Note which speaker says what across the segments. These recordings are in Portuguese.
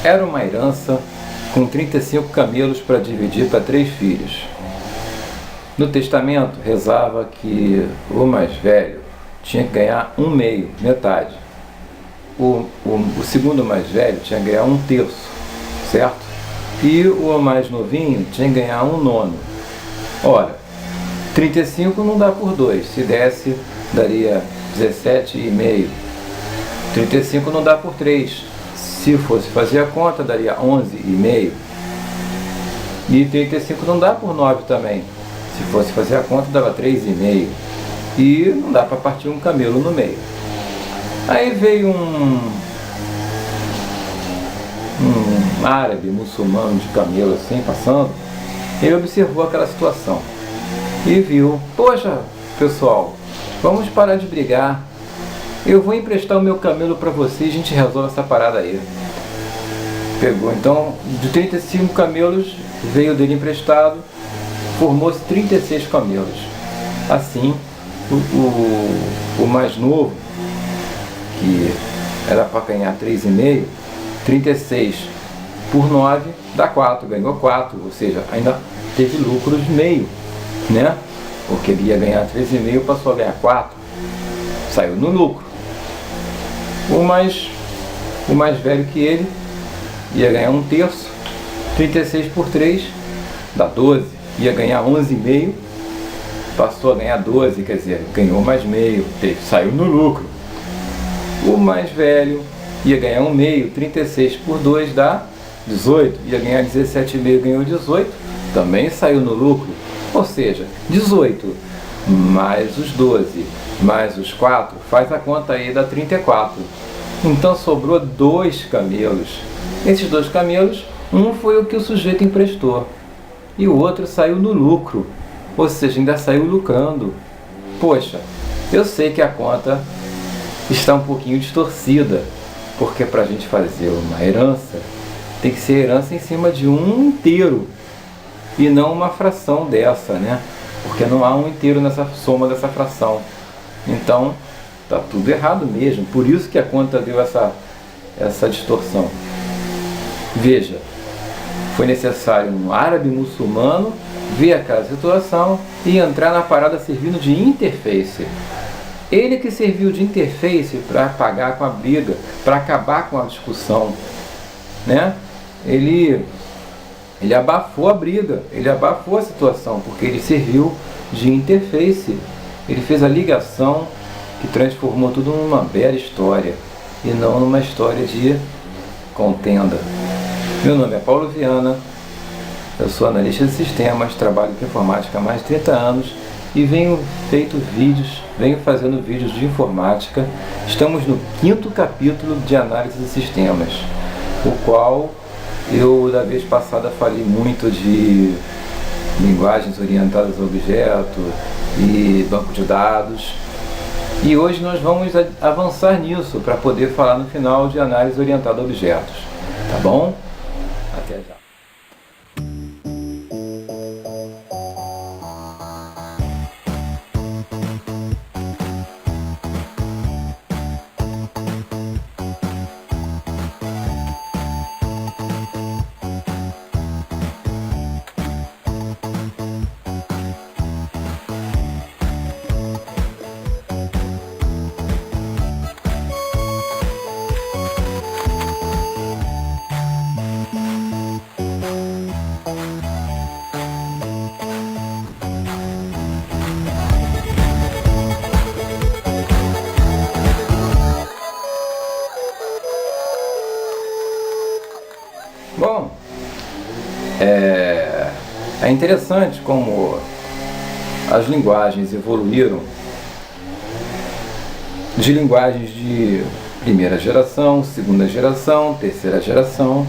Speaker 1: Era uma herança com 35 camelos para dividir para 3 filhos. No testamento rezava que o mais velho tinha que ganhar 1/2, metade. O segundo mais velho tinha que ganhar 1/3, certo? E o mais novinho tinha que ganhar 1/9. Ora, 35 não dá por 2, se desse daria 17,5. 35 não dá por 3, se fosse fazer a conta daria 11,5. E 35 não dá por 9 também, se fosse fazer a conta dava 3,5. E não dá para partir um camelo no meio. Aí veio um árabe muçulmano de camelo assim, passando, ele observou aquela situação e viu, poxa pessoal, vamos parar de brigar, eu vou emprestar o meu camelo para vocês, a gente resolve essa parada aí. Pegou, então, de 35 camelos, veio dele emprestado, formou-se 36 camelos. Assim, o mais novo, que era para ganhar 3,5, 36 por 9 dá 4, ganhou 4, ou seja, ainda teve lucro de meio, né? Porque ele ia ganhar 3,5, passou a ganhar 4, saiu no lucro. O mais velho que ele ia ganhar 1/3, 36 por 3 dá 12, ia ganhar 11,5, passou a ganhar 12, quer dizer, ganhou mais meio, saiu no lucro. O mais velho ia ganhar 1/2, 36 por 2 dá 18, ia ganhar 17,5, ganhou 18, também saiu no lucro. Ou seja, 18 mais os 12 mais os 4, faz a conta aí, dá 34. Então sobrou 2 camelos. Esses 2 camelos, um foi o que o sujeito emprestou e o outro saiu no lucro, ou seja, ainda saiu lucrando. Poxa, eu sei que a conta está um pouquinho distorcida, porque para a gente fazer uma herança, tem que ser herança em cima de um inteiro, e não uma fração dessa, né? Porque não há um inteiro nessa soma dessa fração. Então, tá tudo errado mesmo. Por isso que a conta deu essa distorção. Veja, foi necessário um árabe muçulmano ver aquela situação e entrar na parada servindo de interface. Ele que serviu de interface para apagar com a briga, para acabar com a discussão, né? Ele abafou a briga, ele abafou a situação, porque ele serviu de interface. Ele fez a ligação que transformou tudo numa bela história e não numa história de contenda. Meu nome é Paulo Viana, eu sou analista de sistemas, trabalho com informática há mais de 30 anos e venho fazendo vídeos de informática. Estamos no 5º capítulo de análise de sistemas, o qual eu da vez passada falei muito de linguagens orientadas a objeto e banco de dados. E hoje nós vamos avançar nisso para poder falar no final de análise orientada a objetos. Tá bom? Até já. Bom, é interessante como as linguagens evoluíram de linguagens de primeira geração, segunda geração, terceira geração,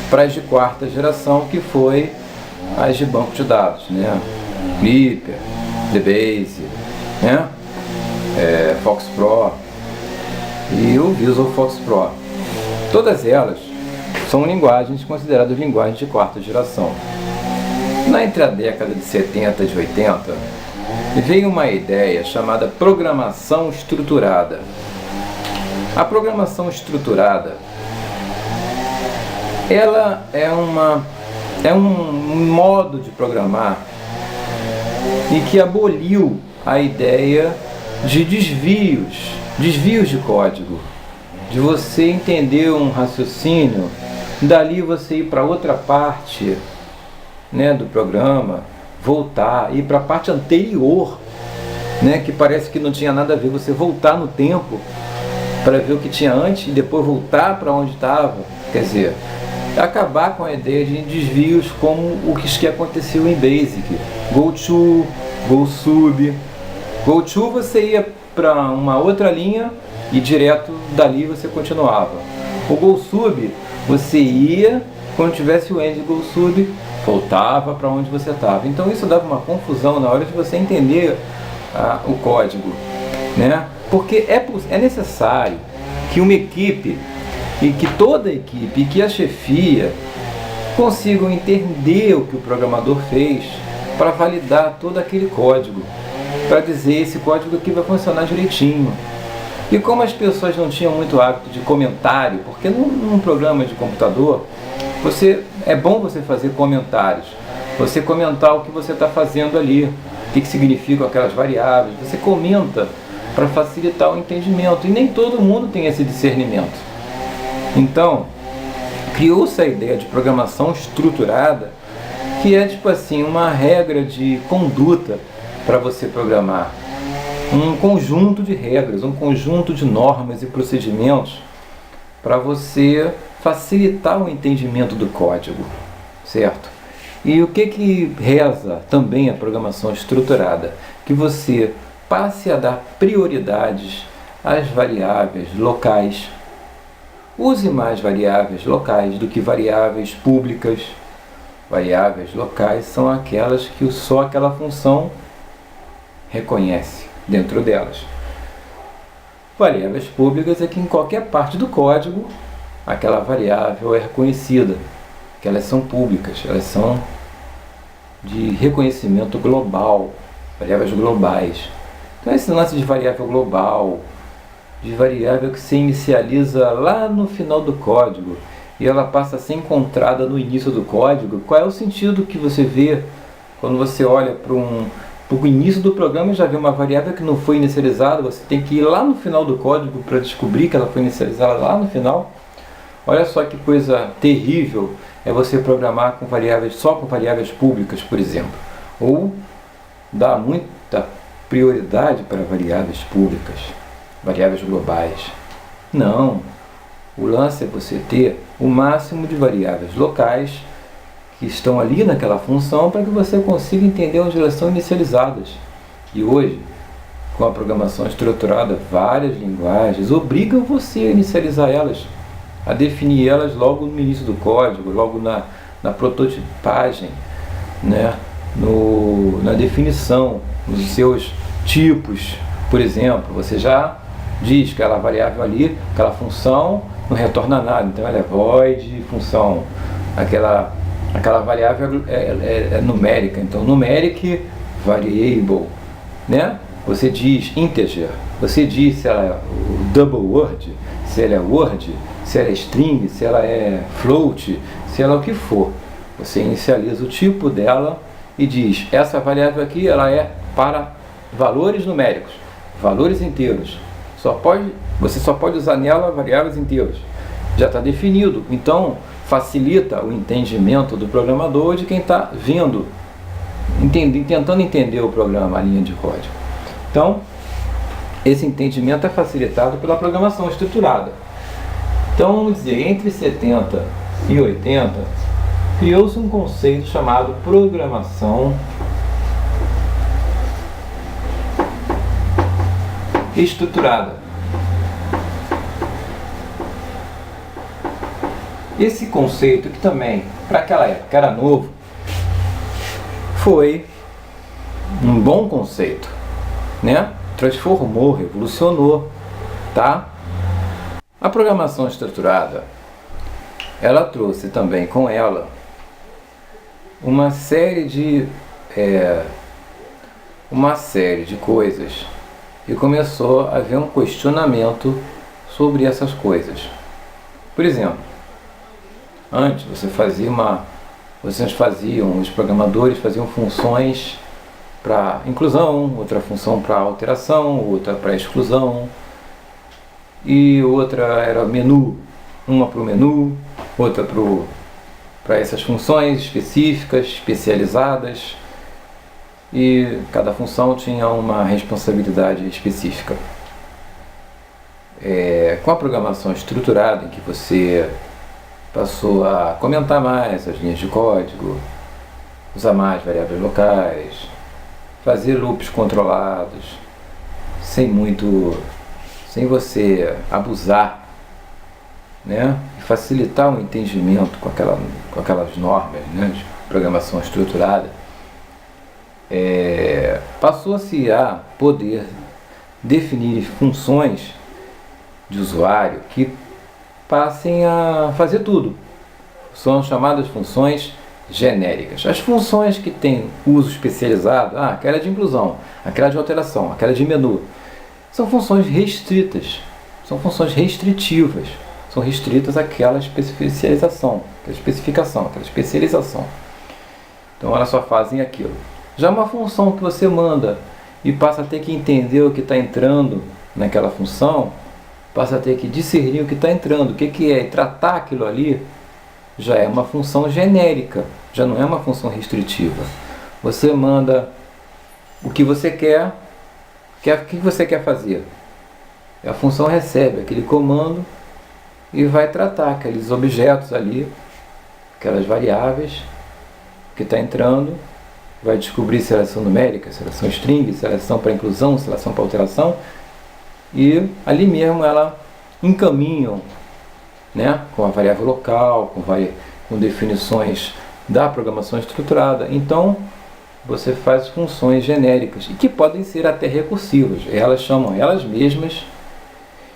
Speaker 1: para as de quarta geração, que foi as de banco de dados, né? Clipper, DBase, né? FoxPro e o Visual FoxPro. Todas elas são linguagens consideradas linguagens de quarta geração. Entre a década de 70 e de 80, veio uma ideia chamada programação estruturada. A programação estruturada ela é um modo de programar e que aboliu a ideia de desvios de código, de você entender um raciocínio, dali você ir para outra parte, né, do programa, voltar, ir para a parte anterior, né, que parece que não tinha nada a ver, você voltar no tempo para ver o que tinha antes e depois voltar para onde estava. Quer dizer, acabar com a ideia de desvios como o que aconteceu em Basic. Go to, go sub. Go to você ia para uma outra linha e direto dali você continuava. O go sub você ia, quando tivesse o end go sub, voltava para onde você estava. Então isso dava uma confusão na hora de você entender o código, né? Porque é necessário que uma equipe, e que toda a equipe, e que a chefia consigam entender o que o programador fez para validar todo aquele código, para dizer esse código aqui vai funcionar direitinho. E como as pessoas não tinham muito hábito de comentário, porque num programa de computador, é bom você fazer comentários, você comentar o que você está fazendo ali, o que significam aquelas variáveis, você comenta para facilitar o entendimento, e nem todo mundo tem esse discernimento. Então, criou-se a ideia de programação estruturada, que é tipo assim, uma regra de conduta para você programar. Um conjunto de regras, um conjunto de normas e procedimentos para você facilitar o entendimento do código, certo? E o que reza também a programação estruturada? Que você passe a dar prioridades às variáveis locais. Use mais variáveis locais do que variáveis públicas. Variáveis locais são aquelas que só aquela função reconhece dentro delas. Variáveis públicas é que em qualquer parte do código aquela variável é reconhecida, que elas são públicas, elas são de reconhecimento global, variáveis globais. Então esse lance de variável global, de variável que se inicializa lá no final do código e ela passa a ser encontrada no início do código, qual é o sentido que você vê quando você olha para o início do programa e já vê uma variável que não foi inicializada? Você tem que ir lá no final do código para descobrir que ela foi inicializada lá no final. Olha só que coisa terrível é você programar com variáveis, só com variáveis públicas, por exemplo, ou dar muita prioridade para variáveis públicas, variáveis globais. Não, o lance é você ter o máximo de variáveis locais que estão ali naquela função para que você consiga entender onde elas são inicializadas. E hoje, com a programação estruturada, várias linguagens obrigam você a inicializar elas, a definir elas logo no início do código, logo na prototipagem, né? Na definição, nos seus tipos. Por exemplo, você já diz que aquela variável ali, aquela função não retorna nada, então ela é void, função, aquela variável é numérica, então numeric variable, né? Você diz integer, você diz se ela é double word, se ela é word, se ela é string, se ela é float, se ela é o que for. Você inicializa o tipo dela e diz, essa variável aqui ela é para valores numéricos, valores inteiros. Você só pode usar nela variáveis inteiras. Já está definido. Então, facilita o entendimento do programador, de quem está vendo, tentando entender o programa, a linha de código. Então, esse entendimento é facilitado pela programação estruturada. Então, vamos dizer, entre 70 e 80, criou-se um conceito chamado programação estruturada. Esse conceito, que também para aquela época era novo, foi um bom conceito, né? Transformou, revolucionou, tá? A programação estruturada, ela trouxe também com ela uma série de coisas, e começou a haver um questionamento sobre essas coisas. Por exemplo, Antes os programadores faziam funções para inclusão, outra função para alteração, outra para exclusão, e outra era menu, uma para o menu, outra para essas funções específicas, especializadas, e cada função tinha uma responsabilidade específica. Com a programação estruturada, em que você passou a comentar mais as linhas de código, usar mais variáveis locais, fazer loops controlados, sem você abusar, né? E facilitar o entendimento com aquelas normas, né, de programação estruturada, passou-se a poder definir funções de usuário que passem a fazer tudo. São chamadas funções genéricas. As funções que têm uso especializado, aquela de inclusão, aquela de alteração, aquela de menu, são funções restritas, são funções restritivas, são restritas àquela especialização, aquela especialização. Então elas só fazem aquilo. Já uma função que você manda e passa a ter que entender o que está entrando naquela função, passa a ter que discernir o que está entrando, o que é, e tratar aquilo ali, já é uma função genérica, já não é uma função restritiva. Você manda o que você quer, o que você quer fazer. A função recebe aquele comando e vai tratar aqueles objetos ali, aquelas variáveis que está entrando, vai descobrir se elas são numéricas, se elas são string, se elas são para inclusão, se elas são para alteração, e ali mesmo ela encaminham, né, com a variável local, com definições da programação estruturada. Então você faz funções genéricas e que podem ser até recursivas. Elas chamam elas mesmas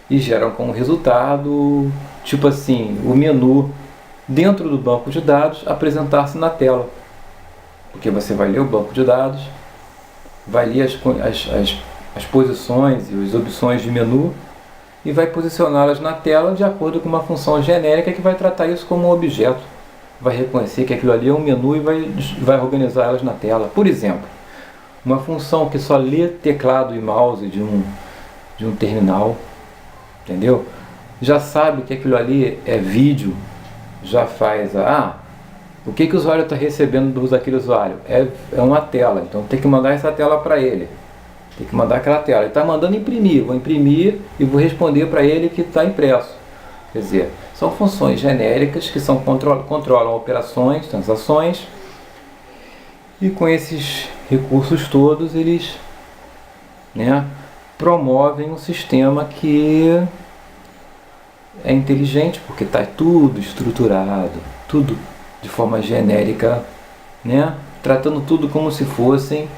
Speaker 1: e geram como resultado, tipo assim, o menu dentro do banco de dados apresentar-se na tela. Porque você vai ler o banco de dados, vai ler as posições e as opções de menu e vai posicioná-las na tela de acordo com uma função genérica que vai tratar isso como um objeto. Vai reconhecer que aquilo ali é um menu e vai organizar elas na tela. Por exemplo, uma função que só lê teclado e mouse de um terminal, entendeu? Já sabe que aquilo ali é vídeo, já faz o que o usuário está recebendo daquele usuário? É uma tela, então tem que mandar essa tela para ele. Tem que mandar aquela tela. Ele está mandando imprimir, vou imprimir e vou responder para ele que está impresso. Quer dizer, são funções genéricas que controlam operações, transações, e com esses recursos todos eles, né, promovem um sistema que é inteligente, porque está tudo estruturado, tudo de forma genérica, né, tratando tudo como se fossem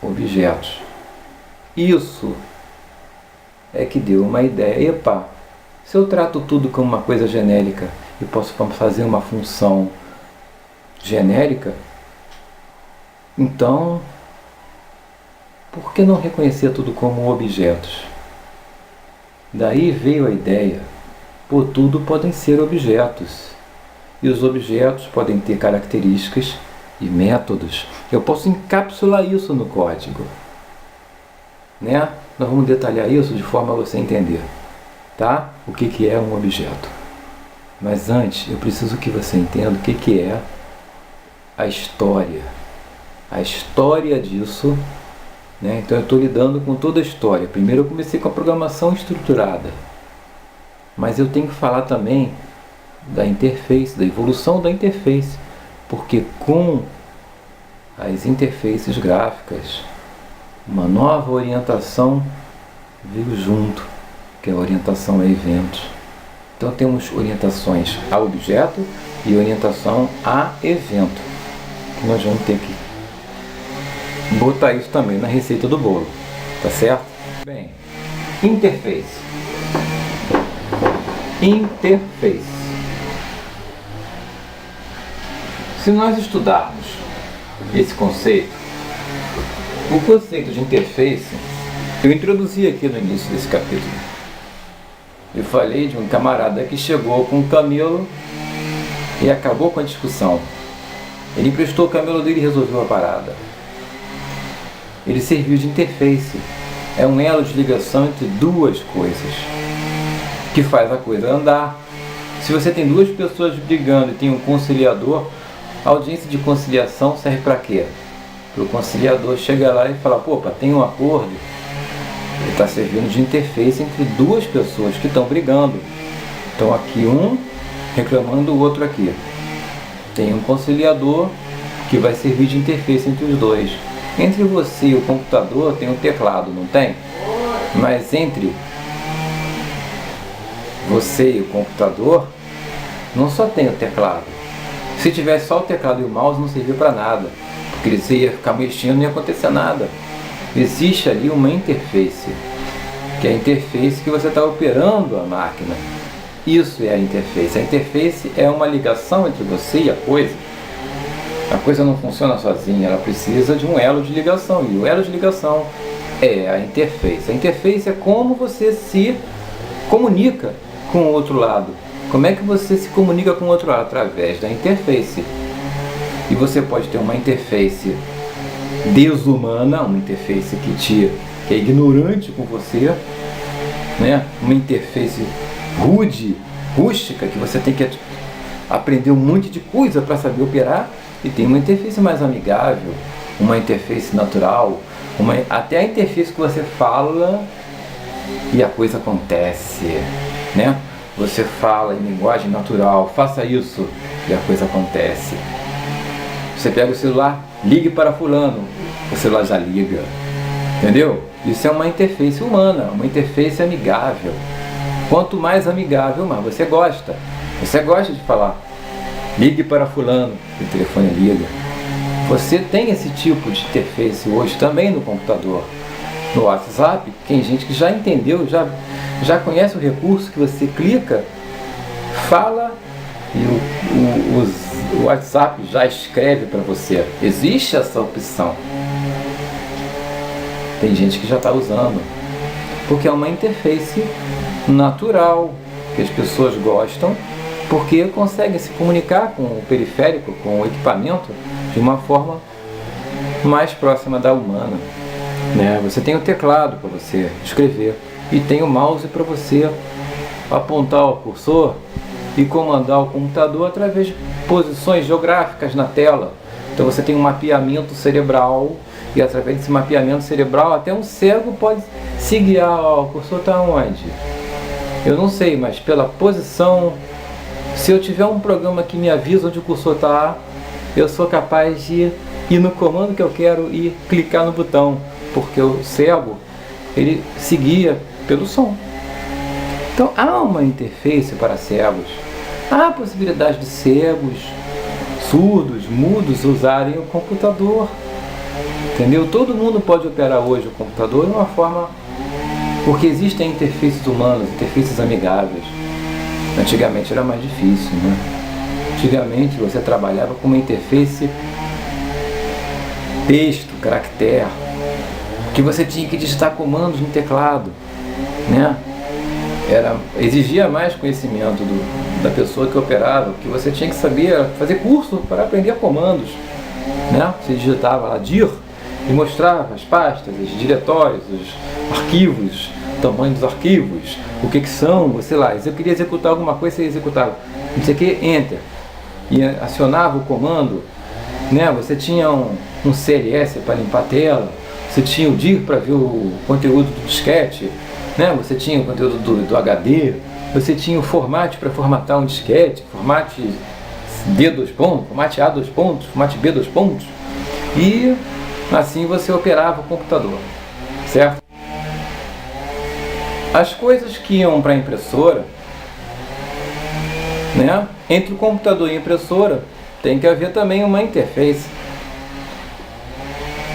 Speaker 1: objetos. Isso é que deu uma ideia. Epa, se eu trato tudo como uma coisa genérica e posso fazer uma função genérica, então por que não reconhecer tudo como objetos? Daí veio a ideia, tudo podem ser objetos, e os objetos podem ter características e métodos. Eu posso encapsular isso no código, né? Nós vamos detalhar isso de forma a você entender, tá? O que é um objeto. Mas antes, eu preciso que você entenda o que é a história disso, né? Então eu estou lidando com toda a história. Primeiro eu comecei com a programação estruturada, mas eu tenho que falar também da interface, da evolução da interface, porque com as interfaces gráficas, uma nova orientação veio junto, que é a orientação a eventos. Então temos orientações a objeto e orientação a evento, que nós vamos ter que botar isso também na receita do bolo, tá certo? Bem, interface. Se nós estudarmos esse conceito, o conceito de interface, eu introduzi aqui no início desse capítulo. Eu falei de um camarada que chegou com um camelo e acabou com a discussão. Ele emprestou o camelo dele e resolveu a parada. Ele serviu de interface. É um elo de ligação entre duas coisas que faz a coisa andar. Se você tem duas pessoas brigando e tem um conciliador, a audiência de conciliação serve para quê? Para o conciliador chegar lá e falar, pô, tem um acordo. Ele está servindo de interface entre duas pessoas que estão brigando. Então aqui um reclamando do outro aqui. Tem um conciliador que vai servir de interface entre os dois. Entre você e o computador tem um teclado, não tem? Mas entre você e o computador não só tem o teclado. Se tivesse só o teclado e o mouse não servia para nada, porque você ia ficar mexendo e não ia acontecer nada. Existe ali uma interface, que é a interface que você está operando a máquina. Isso é a interface. A interface é uma ligação entre você e a coisa. A coisa não funciona sozinha, ela precisa de um elo de ligação, e o elo de ligação é a interface. A interface é como você se comunica com o outro lado. Como é que você se comunica com o outro lado? Através da interface. E você pode ter uma interface desumana, uma interface que é ignorante com você, né? Uma interface rude, rústica, que você tem que aprender um monte de coisa para saber operar. E tem uma interface mais amigável, uma interface natural, até a interface que você fala e a coisa acontece, né? Você fala em linguagem natural, faça isso e a coisa acontece. Você pega o celular, ligue para fulano, o celular já liga, entendeu? Isso é uma interface humana, uma interface amigável. Quanto mais amigável, mais você gosta. Você gosta de falar, ligue para fulano, o telefone liga. Você tem esse tipo de interface hoje também no computador. No WhatsApp, tem gente que já entendeu, já conhece o recurso que você clica, fala e o WhatsApp já escreve para você. Existe essa opção. Tem gente que já está usando, porque é uma interface natural, que as pessoas gostam, porque conseguem se comunicar com o periférico, com o equipamento, de uma forma mais próxima da humana, né? Você tem o teclado para você escrever e tem o mouse para você apontar o cursor e comandar o computador através de posições geográficas na tela. Então você tem um mapeamento cerebral e através desse mapeamento cerebral até um cego pode se guiar. O cursor está onde? Eu não sei, mas pela posição. Se eu tiver um programa que me avisa onde o cursor está, eu sou capaz de ir no comando que eu quero e clicar no botão, porque o cego, ele se guia pelo som. Então há uma interface para cegos. Há a possibilidade de cegos, surdos, mudos usarem o computador. Entendeu? Todo mundo pode operar hoje o computador de uma forma, porque existem interfaces humanas, interfaces amigáveis. Antigamente era mais difícil, né? Antigamente você trabalhava com uma interface texto, caractere, que você tinha que digitar comandos no teclado, né? Exigia mais conhecimento da pessoa que operava, que você tinha que saber fazer curso para aprender comandos, né? Você digitava lá dir e mostrava as pastas, os diretórios, os arquivos, o tamanho dos arquivos, o que são, você lá, eu queria executar alguma coisa, você executava, não sei o que, enter, e acionava o comando, né? Você tinha um CLS para limpar a tela, você tinha o dir para ver o conteúdo do disquete, né? Você tinha o conteúdo do HD, você tinha o formato para formatar um disquete, formato D dois pontos, formato A dois pontos, formato B dois pontos, e assim você operava o computador, certo? As coisas que iam para a impressora, né? Entre o computador e a impressora tem que haver também uma interface.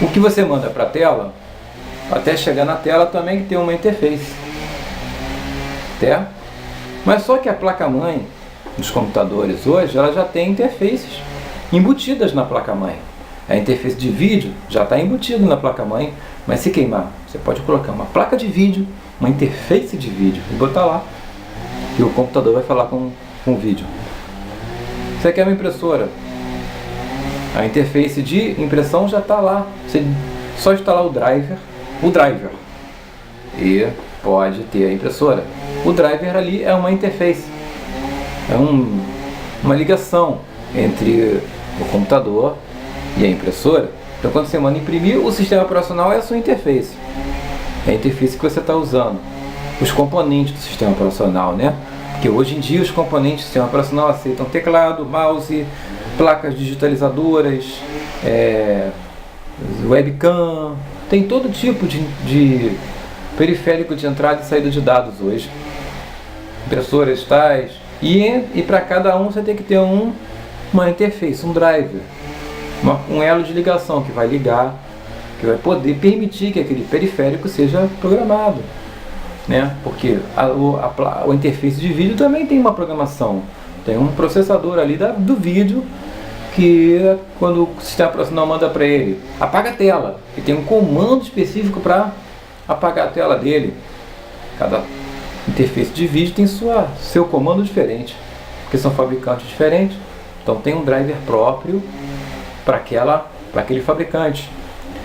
Speaker 1: O que você manda para a tela, até chegar na tela também tem uma interface, certo? Mas só que a placa-mãe dos computadores hoje, ela já tem interfaces embutidas na placa-mãe. A interface de vídeo já está embutida na placa-mãe, mas se queimar, você pode colocar uma placa de vídeo, uma interface de vídeo e botar lá, e o computador vai falar com o vídeo. Você quer uma impressora? A interface de impressão já está lá. Você só instalar o driver, e pode ter a impressora. O driver ali é uma interface, é uma ligação entre o computador e a impressora. Então quando você manda imprimir, o sistema operacional é a sua interface. É a interface que você está usando. Os componentes do sistema operacional, né? Porque hoje em dia os componentes do sistema operacional aceitam teclado, mouse, placas digitalizadoras, webcam, tem todo tipo de periférico de entrada e saída de dados hoje. Impressoras tais. E para cada um você tem que ter uma interface, um driver, um elo de ligação que vai ligar, que vai poder permitir que aquele periférico seja programado, né? Porque a interface de vídeo também tem uma programação, tem um processador ali do vídeo que quando o sistema operacional manda para ele, apaga a tela, e tem um comando específico para apagar a tela dele. Cada interface de vídeo tem seu comando diferente, porque são fabricantes diferentes, então tem um driver próprio para aquele fabricante.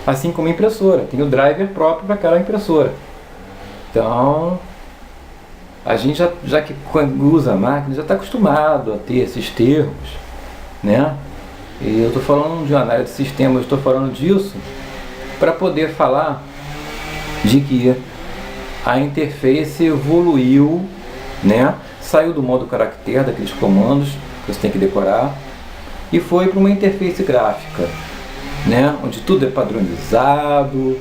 Speaker 1: Assim como a impressora, tem o driver próprio para aquela impressora. Então, a gente já que usa a máquina, já está acostumado a ter esses termos, né? E eu estou falando de uma análise de sistemas, estou falando disso para poder falar de que a interface evoluiu, né? Saiu do modo caractere, daqueles comandos que você tem que decorar, e foi para uma interface gráfica, né? Onde tudo é padronizado,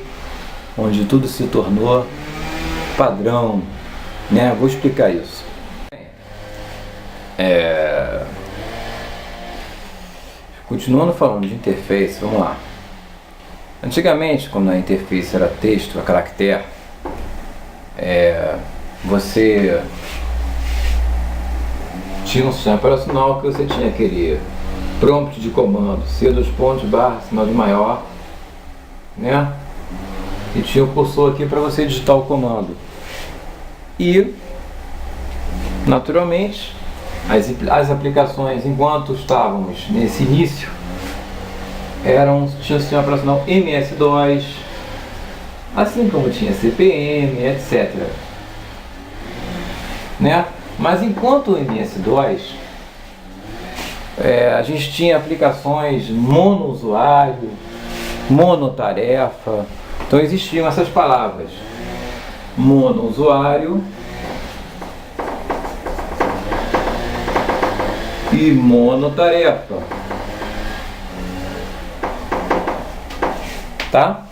Speaker 1: onde tudo se tornou padrão, né? Vou explicar isso. Continuando falando de interface, vamos lá. Antigamente, quando a interface era texto, a caractere, você tinha um sistema operacional que você tinha aquele prompt de comando, C:/, maior, né? E tinha o cursor aqui para você digitar o comando. E, naturalmente, as aplicações, enquanto estávamos nesse início, tinha o sistema operacional MS-DOS, assim como tinha CP/M, etc. Né? Mas enquanto o MS-DOS, a gente tinha aplicações monousuário, monotarefa. Então existiam essas palavras: monousuário e monotarefa. Tá?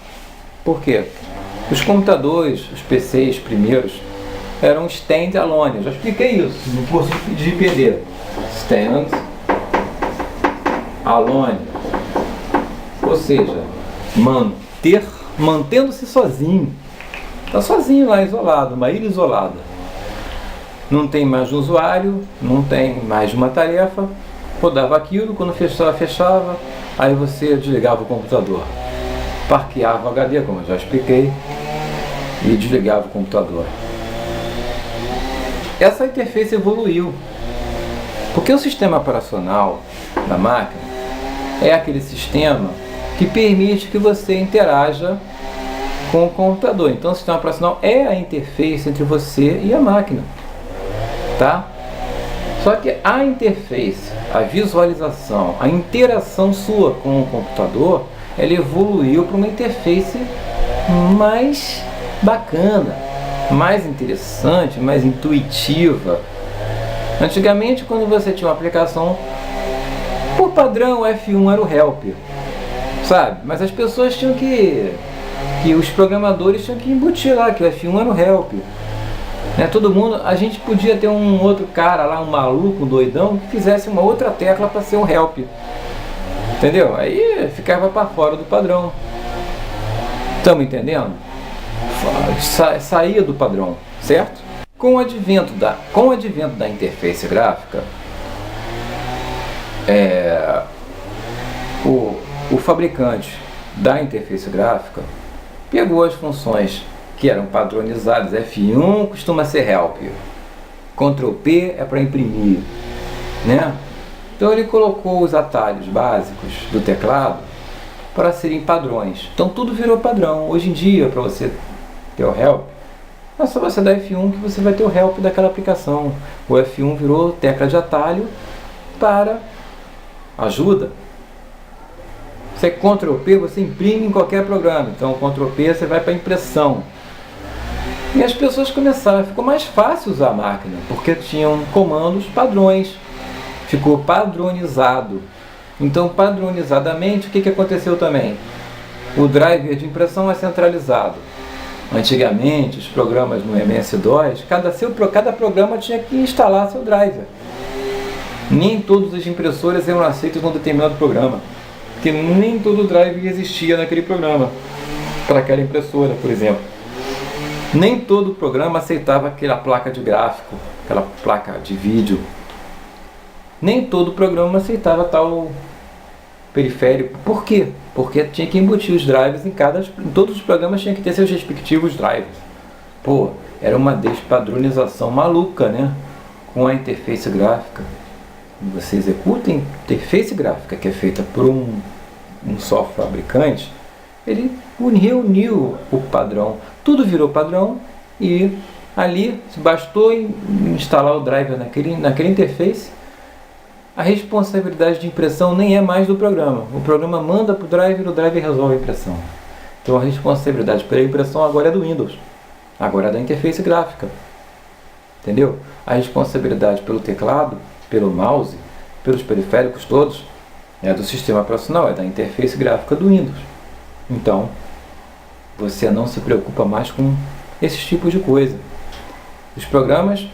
Speaker 1: Por quê? Os computadores, os PCs primeiros, eram stand-alone. Eu já expliquei isso no curso de IPD. Stand-alone. Ou seja, mantendo-se sozinho. Está sozinho lá, isolado, uma ilha isolada. Não tem mais um usuário, não tem mais uma tarefa. Rodava aquilo, quando fechava, aí você desligava o computador. Parqueava o HD, como eu já expliquei, e desligava o computador. Essa interface evoluiu, porque o sistema operacional da máquina é aquele sistema que permite que você interaja com o computador. Então o sistema operacional é a interface entre você e a máquina, tá? Só que a interface, a visualização, a interação sua com o computador, ela evoluiu para uma interface mais bacana, mais interessante, mais intuitiva. Antigamente, quando você tinha uma aplicação, por padrão, o F1 era o help, sabe? Mas as pessoas tinham que os programadores tinham que embutir lá que o F1 era o help, né? Todo mundo, a gente podia ter um outro cara lá, um maluco, um doidão, que fizesse uma outra tecla para ser um help, entendeu? Aí ficava para fora do padrão. Estamos entendendo? Saía do padrão, certo? Com o advento da interface gráfica, o fabricante da interface gráfica pegou as funções que eram padronizadas. F1 costuma ser help, Ctrl+P é para imprimir, né? Então ele colocou os atalhos básicos do teclado para serem padrões. Então tudo virou padrão. Hoje em dia, para você ter o help, é só você dar F1 que você vai ter o help daquela aplicação. O F1 virou tecla de atalho para ajuda. Você Ctrl P, você imprime em qualquer programa. Então Ctrl P você vai para impressão. E as pessoas começaram, ficou mais fácil usar a máquina, porque tinham comandos padrões. Ficou padronizado. Então, padronizadamente, o que aconteceu também? O driver de impressão é centralizado. Antigamente, os programas no MS-DOS, cada programa tinha que instalar seu driver. Nem todas as impressoras eram aceitas num determinado programa, porque nem todo driver existia naquele programa, para aquela impressora, por exemplo. Nem todo programa aceitava aquela placa de gráfico, aquela placa de vídeo. Nem todo programa aceitava tal periférico. Por quê? Porque tinha que embutir os drivers em todos os programas tinha que ter seus respectivos drivers. Pô, era uma despadronização maluca, né? Com a interface gráfica. Você executa a interface gráfica que é feita por um software fabricante, ele reuniu o padrão. Tudo virou padrão e ali bastou instalar o driver naquele interface. A responsabilidade de impressão nem é mais do programa. O programa manda para o driver resolve a impressão. Então a responsabilidade pela impressão agora é do Windows. Agora é da interface gráfica. Entendeu? A responsabilidade pelo teclado, pelo mouse, pelos periféricos todos, é do sistema operacional, é da interface gráfica do Windows. Então, você não se preocupa mais com esses tipos de coisa. Os programas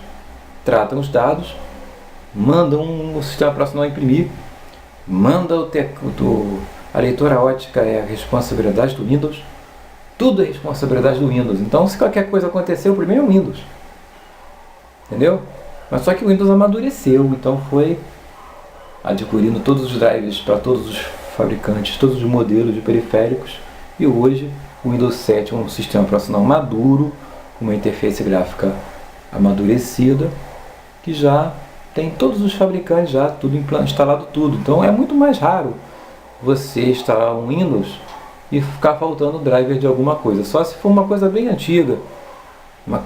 Speaker 1: tratam os dados, mandam o sistema operacional imprimir, manda a leitora ótica é a responsabilidade do Windows, tudo é responsabilidade do Windows. Então, se qualquer coisa acontecer, o primeiro é o Windows. Entendeu? Mas só que o Windows amadureceu, então foi adquirindo todos os drivers para todos os fabricantes, todos os modelos de periféricos, e hoje o Windows 7 é um sistema operacional maduro, com uma interface gráfica amadurecida, que já tem todos os fabricantes já tudo instalado tudo. Então é muito mais raro você instalar um Windows e ficar faltando driver de alguma coisa, só se for uma coisa bem antiga, uma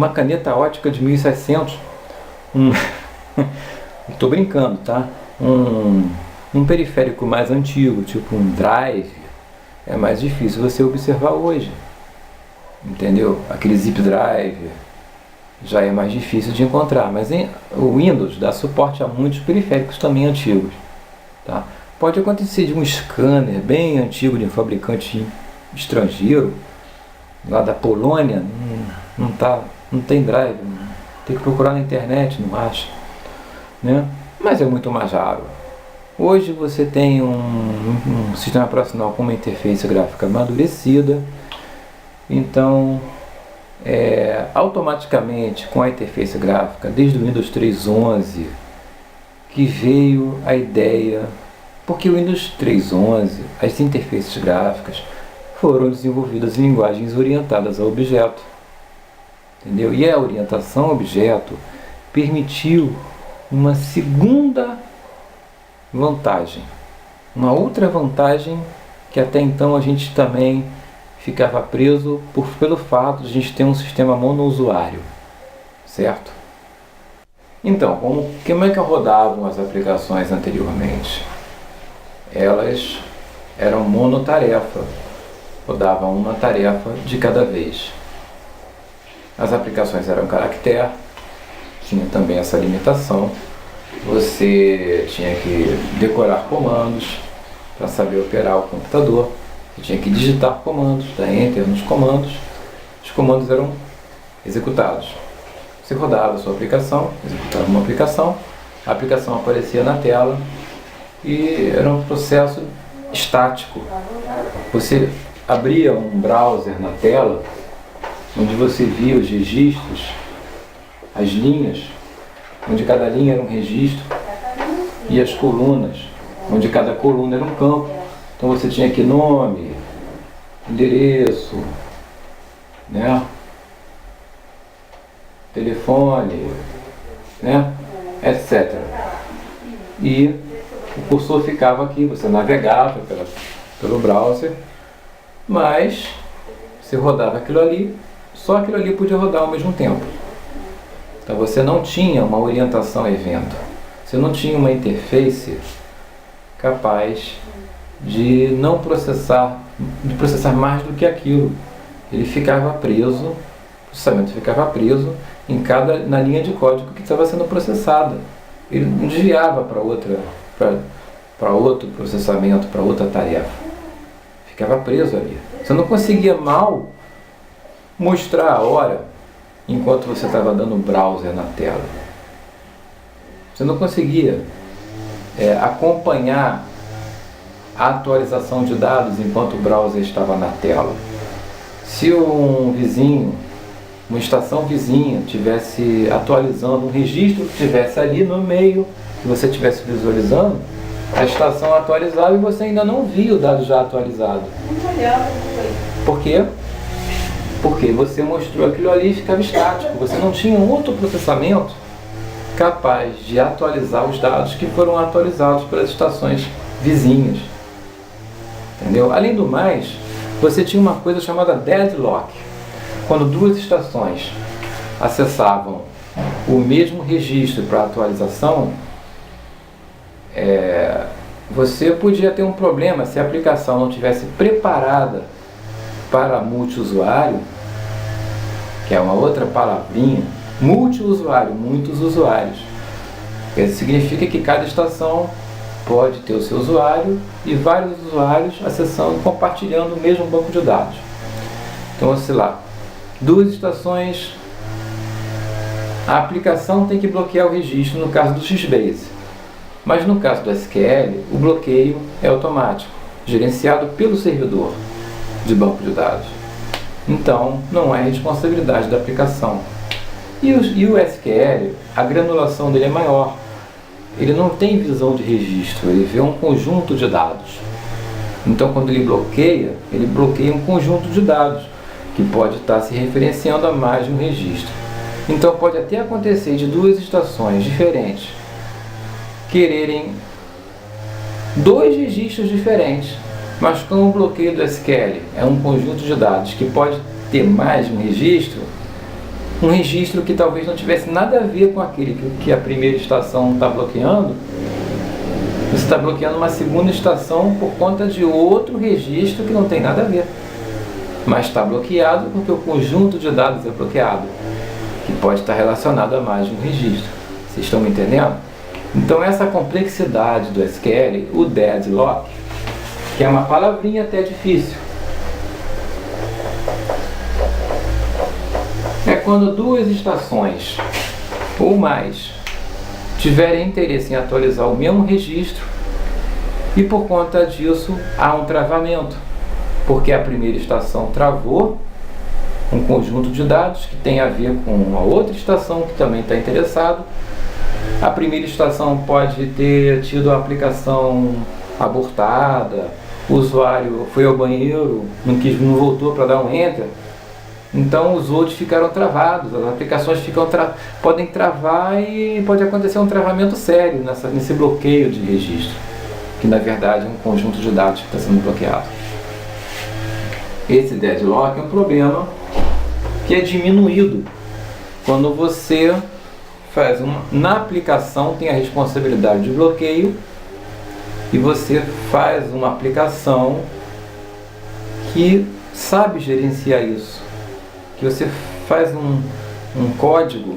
Speaker 1: caneta ótica de 1700, estou brincando, tá? Um periférico mais antigo, tipo um drive, é mais difícil você observar hoje, entendeu? Aquele zip drive já é mais difícil de encontrar, mas o Windows dá suporte a muitos periféricos também antigos, tá? Pode acontecer de um scanner bem antigo de um fabricante estrangeiro, lá da Polônia, não tem drive, tem que procurar na internet, não acha, né? Mas é muito mais raro. Hoje você tem um sistema operacional com uma interface gráfica amadurecida, então automaticamente com a interface gráfica, desde o Windows 3.11 que veio a ideia, porque o Windows 3.11, as interfaces gráficas foram desenvolvidas em linguagens orientadas a objeto, entendeu? E a orientação a objeto permitiu uma segunda vantagem, uma outra vantagem que até então a gente também ficava preso pelo fato de a gente ter um sistema monousuário, certo? Então, como é que rodavam as aplicações anteriormente? Elas eram monotarefa, rodavam uma tarefa de cada vez. As aplicações eram caractere, tinha também essa limitação. Você tinha que decorar comandos para saber operar o computador. Você tinha que digitar comandos, dar enter nos comandos. Os comandos eram executados. Você rodava a sua aplicação, executava uma aplicação, a aplicação aparecia na tela e era um processo estático. Você abria um browser na tela, onde você via os registros, as linhas, onde cada linha era um registro, e as colunas, onde cada coluna era um campo. Então você tinha aqui nome, endereço, né? Telefone, né? Etc. e o cursor ficava aqui, você navegava pelo browser, mas você rodava aquilo ali, só aquilo ali podia rodar ao mesmo tempo. Então você não tinha uma orientação a evento, você não tinha uma interface capaz de não processar, de processar mais do que aquilo. Ele ficava preso, o processamento ficava preso na linha de código que estava sendo processada. Ele não desviava para outro processamento, para outra tarefa. Ficava preso ali. Você não conseguia mal mostrar a hora enquanto você estava dando browser na tela. Você não conseguia acompanhar a atualização de dados enquanto o browser estava na tela. Se um vizinho, uma estação vizinha, estivesse atualizando um registro que estivesse ali no meio, que você estivesse visualizando, a estação atualizava e você ainda não via o dado já atualizado. Por quê? Porque você mostrou aquilo ali e ficava estático. Você não tinha um outro processamento capaz de atualizar os dados que foram atualizados pelas estações vizinhas. Entendeu? Além do mais, você tinha uma coisa chamada deadlock. Quando duas estações acessavam o mesmo registro para atualização, você podia ter um problema se a aplicação não estivesse preparada para multiusuário, que é uma outra palavrinha. Multiusuário, muitos usuários. Isso significa que cada estação pode ter o seu usuário e vários usuários acessando, compartilhando o mesmo banco de dados. Então, sei lá, duas estações, a aplicação tem que bloquear o registro no caso do Xbase. Mas no caso do SQL, o bloqueio é automático, gerenciado pelo servidor de banco de dados. Então, não é responsabilidade da aplicação. E o SQL, a granulação dele é maior. Ele não tem visão de registro, ele vê um conjunto de dados. Então, quando ele bloqueia um conjunto de dados, que pode estar se referenciando a mais de um registro. Então, pode até acontecer de duas estações diferentes quererem dois registros diferentes, mas como o bloqueio do SQL é um conjunto de dados que pode ter mais de um registro que talvez não tivesse nada a ver com aquele que a primeira estação está bloqueando, você está bloqueando uma segunda estação por conta de outro registro que não tem nada a ver, mas está bloqueado porque o conjunto de dados é bloqueado, que pode estar relacionado a mais de um registro. Vocês estão me entendendo? Então essa complexidade do SQL, o deadlock, que é uma palavrinha até difícil, é quando duas estações ou mais tiverem interesse em atualizar o mesmo registro e por conta disso há um travamento, porque a primeira estação travou um conjunto de dados que tem a ver com uma outra estação que também está interessado. A primeira estação pode ter tido a aplicação abortada, o usuário foi ao banheiro, não voltou para dar um enter, então os outros ficaram travados, as aplicações podem travar e pode acontecer um travamento sério nesse bloqueio de registro, que na verdade é um conjunto de dados que está sendo bloqueado. Esse deadlock é um problema que é diminuído quando você na aplicação tem a responsabilidade de bloqueio e você faz uma aplicação que sabe gerenciar isso, que você faz um código,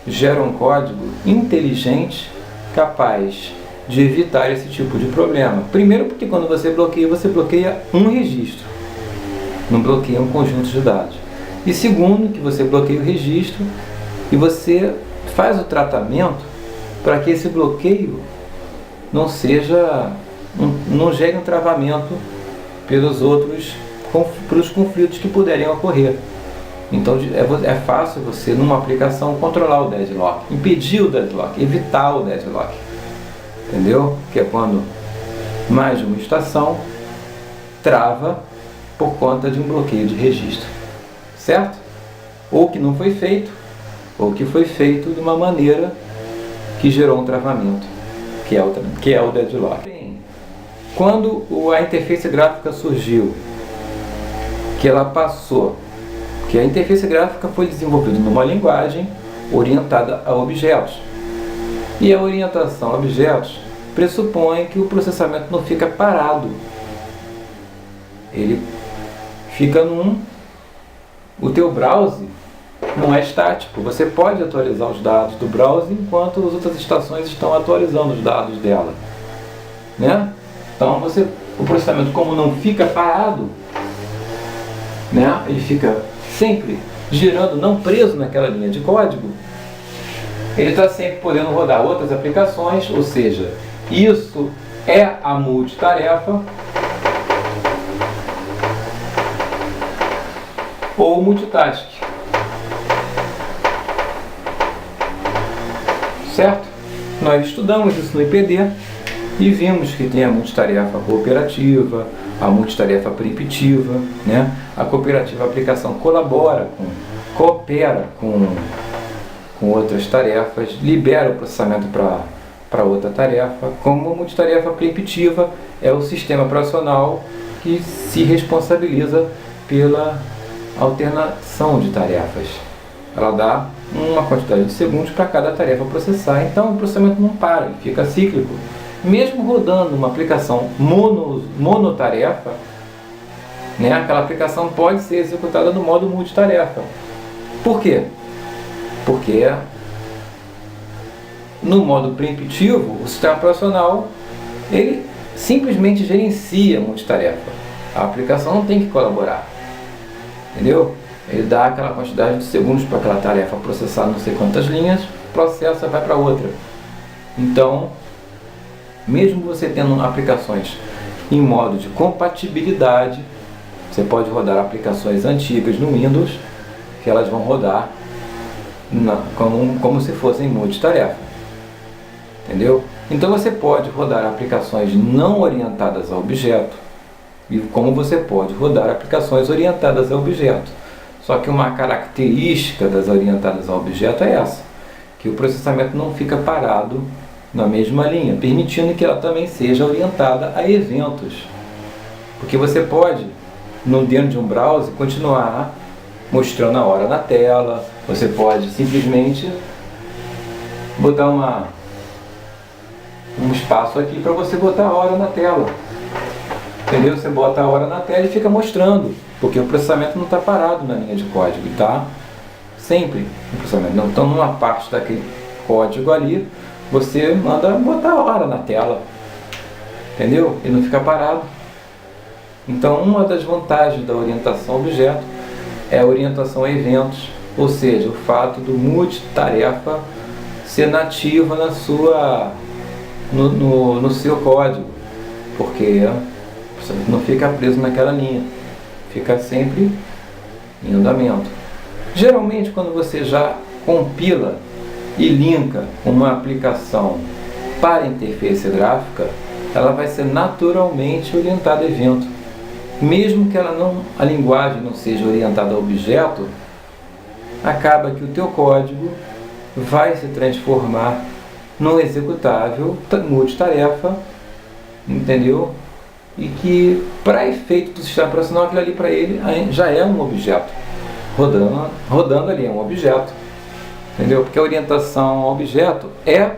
Speaker 1: gera um código inteligente capaz de evitar esse tipo de problema. Primeiro porque quando você bloqueia um registro, não bloqueia um conjunto de dados. E segundo, que você bloqueia o registro e você faz o tratamento para que esse bloqueio não gere um travamento pelos conflitos que puderem ocorrer. Então é fácil você, numa aplicação, controlar o deadlock, impedir o deadlock, evitar o deadlock. Entendeu? Que é quando mais de uma estação trava por conta de um bloqueio de registro. Certo? Ou que não foi feito, ou que foi feito de uma maneira que gerou um travamento, que é o deadlock. Bem, quando a interface gráfica surgiu, que a interface gráfica foi desenvolvida numa linguagem orientada a objetos. E a orientação a objetos pressupõe que o processamento não fica parado. Ele fica o teu browser não é estático. Você pode atualizar os dados do browser enquanto as outras estações estão atualizando os dados dela, né? Então o processamento, como não fica parado, né? Ele fica sempre girando, não preso naquela linha de código. Ele está sempre podendo rodar outras aplicações, ou seja, isso é a multitarefa ou multitask, certo? Nós estudamos isso no IPD e vimos que tem a multitarefa cooperativa, a multitarefa preemptiva, né? A cooperativa aplicação coopera com outras tarefas, libera o processamento para outra tarefa, como a multitarefa preemptiva é o sistema operacional que se responsabiliza pela alternação de tarefas. Ela dá uma quantidade de segundos para cada tarefa processar, então o processamento não para, ele fica cíclico. Mesmo rodando uma aplicação monotarefa, né, aquela aplicação pode ser executada no modo multitarefa. Por quê? Porque no modo preemptivo, o sistema operacional ele simplesmente gerencia a multitarefa. A aplicação não tem que colaborar, entendeu? Ele dá aquela quantidade de segundos para aquela tarefa processar não sei quantas linhas, processa e vai para outra. Então, mesmo você tendo aplicações em modo de compatibilidade, você pode rodar aplicações antigas no Windows, que elas vão rodar como se fossem multitarefa, entendeu? Então você pode rodar aplicações não orientadas a objeto, e como você pode rodar aplicações orientadas a objeto. Só que uma característica das orientadas a objeto é essa, que o processamento não fica parado na mesma linha, permitindo que ela também seja orientada a eventos. Porque você pode, dentro de um browser, continuar mostrando a hora na tela, você pode simplesmente botar um espaço aqui para você botar a hora na tela. Entendeu? Você bota a hora na tela e fica mostrando, porque o processamento não está parado na linha de código, está sempre no processamento. Então, numa parte daquele código ali, você manda botar a hora na tela, entendeu? E não fica parado. Então, uma das vantagens da orientação a objeto é a orientação a eventos, ou seja, o fato do multitarefa ser nativa no seu código, porque você não fica preso naquela linha, fica sempre em andamento. Geralmente, quando você já compila e linka uma aplicação para interface gráfica, ela vai ser naturalmente orientada a evento. Mesmo que a linguagem não seja orientada a objeto, acaba que o teu código vai se transformar num executável multitarefa, entendeu? E que, para efeito do sistema operacional, aquilo ali para ele já é um objeto. Rodando ali é um objeto, entendeu? Porque a orientação ao objeto é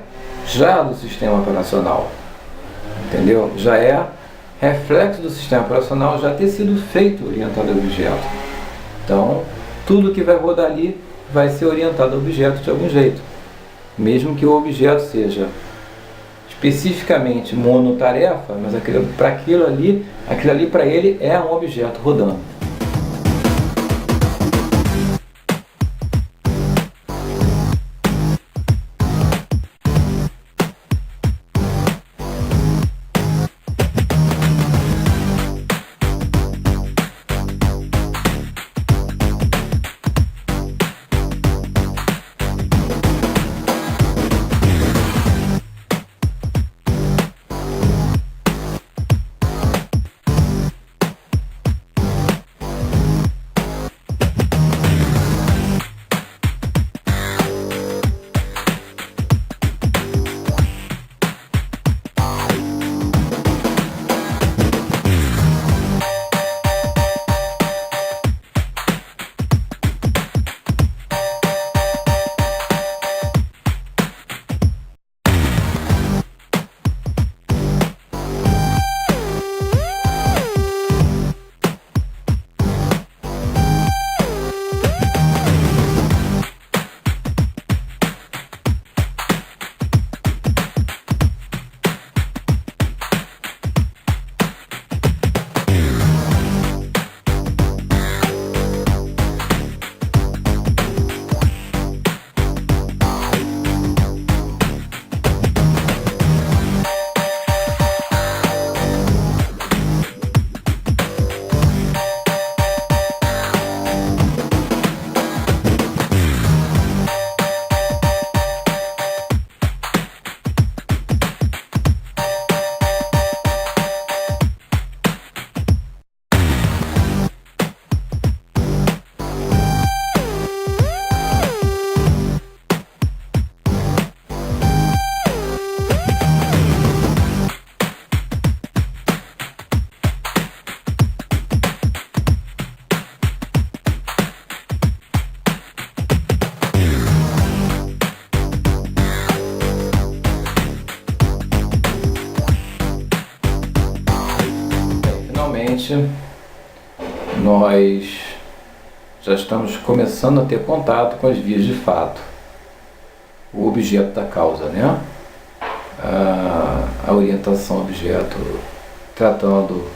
Speaker 1: já do sistema operacional, entendeu? Já é reflexo do sistema operacional já ter sido feito orientado ao objeto. Então, tudo que vai rodar ali vai ser orientado ao objeto de algum jeito. Mesmo que o objeto seja especificamente monotarefa, mas aquilo ali para ele é um objeto rodando. Atualmente nós já estamos começando a ter contato com as vias de fato, o objeto da causa, né? A orientação objeto, tratando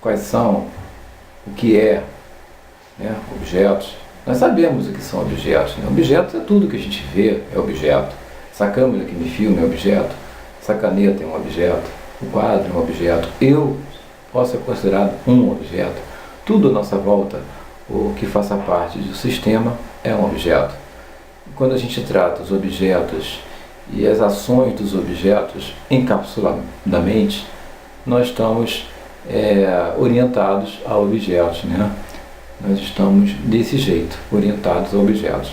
Speaker 1: quais são, o que é, né? Objetos. Nós sabemos o que são objetos, né? Objetos é tudo que a gente vê, é objeto. Essa câmera que me filma é objeto, essa caneta é um objeto, o quadro é um objeto, eu posso ser considerado um objeto. Tudo à nossa volta, o que faça parte do sistema, é um objeto. Quando a gente trata os objetos e as ações dos objetos encapsuladamente, nós estamos orientados a objetos, né? Nós estamos desse jeito, orientados a objetos.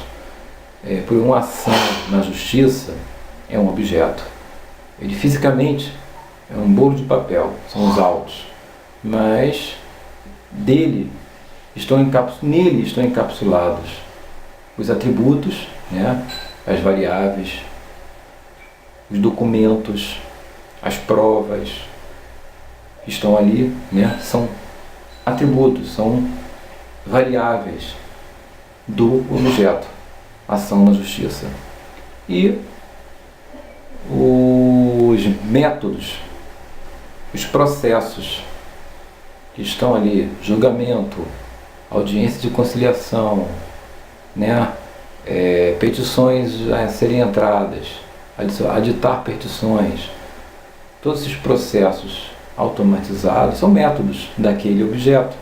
Speaker 1: Por uma ação na justiça, é um objeto. Ele fisicamente é um bolo de papel, são os autos, mas nele estão encapsulados os atributos, né? As variáveis, os documentos, as provas estão ali, né? São atributos, são variáveis do objeto, ação na justiça. E os métodos, os processos que estão ali, julgamento, audiência de conciliação, né? Petições a serem entradas, aditar petições, todos esses processos automatizados são métodos daquele objeto,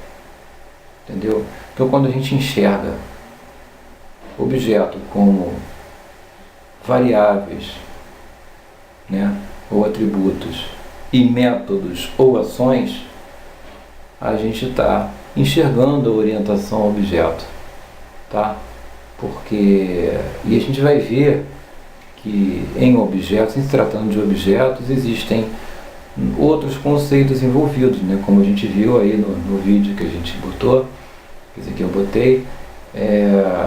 Speaker 1: entendeu? Então, quando a gente enxerga objeto como variáveis, né, ou atributos, e métodos ou ações, a gente está enxergando a orientação ao objeto, tá? E a gente vai ver que em objetos, em se tratando de objetos, existem outros conceitos envolvidos, né? Como a gente viu aí no vídeo que a gente botou, quer dizer, que eu botei,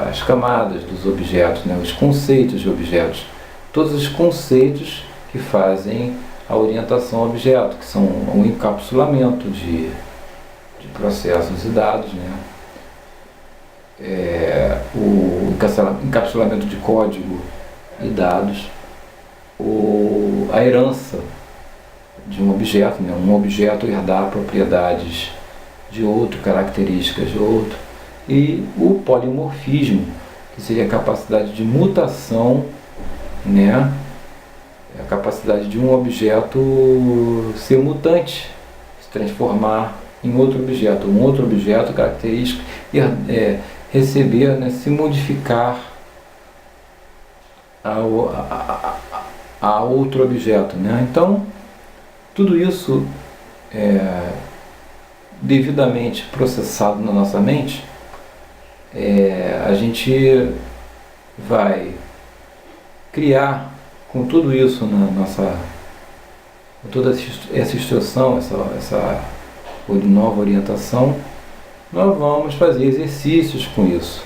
Speaker 1: as camadas dos objetos, né? Os conceitos de objetos, todos os conceitos que fazem a orientação ao objeto, que são o encapsulamento de processos e dados, né? O encapsulamento de código e dados, a herança de um objeto, né? Um objeto herdar propriedades de outro, características de outro, e o polimorfismo, que seria a capacidade de mutação, né? A capacidade de um objeto ser mutante, se transformar em outro objeto, característico, e receber, né, se modificar a outro objeto, né? Então, tudo isso devidamente processado na nossa mente, a gente vai criar com tudo isso na nossa, com toda essa instrução, essa nova orientação, nós vamos fazer exercícios com isso.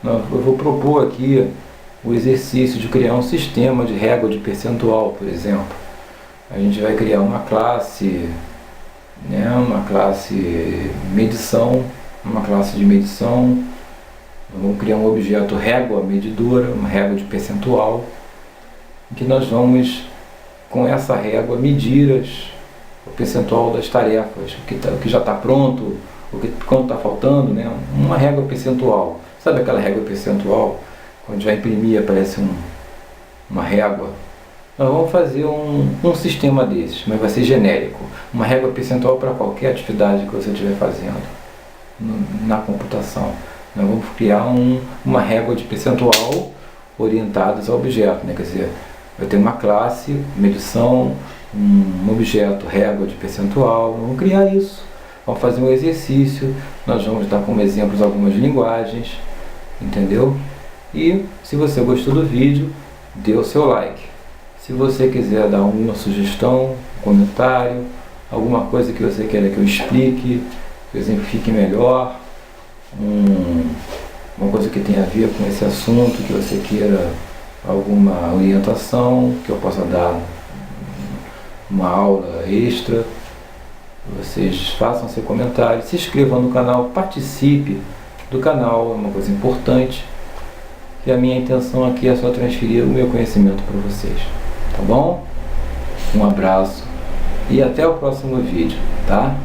Speaker 1: Eu vou propor aqui o exercício de criar um sistema de régua de percentual, por exemplo. A gente vai criar uma classe, né, uma classe de medição. Vamos criar um objeto régua medidora, uma régua de percentual, em que nós vamos, com essa régua, medir o percentual das tarefas, o que já está pronto, quanto está faltando, né? Uma régua percentual. Sabe aquela régua percentual? Quando a gente vai imprimir, aparece uma régua. Nós vamos fazer um sistema desses, mas vai ser genérico. Uma régua percentual para qualquer atividade que você estiver fazendo na computação. Nós vamos criar uma régua de percentual orientadas ao objeto, né? Quer dizer, vai ter uma classe, medição, um objeto, régua de percentual. Vamos criar isso. Vamos fazer um exercício. Nós vamos dar como exemplos algumas linguagens, entendeu? E se você gostou do vídeo, dê o seu like. Se você quiser dar alguma sugestão, um comentário, alguma coisa que você queira que eu explique, que eu exemplifique melhor, uma coisa que tenha a ver com esse assunto, que você queira alguma orientação, que eu possa dar uma aula extra, vocês façam seu comentário, se inscrevam no canal, participe do canal, é uma coisa importante. E a minha intenção aqui é só transferir o meu conhecimento para vocês, tá bom? Um abraço e até o próximo vídeo, tá?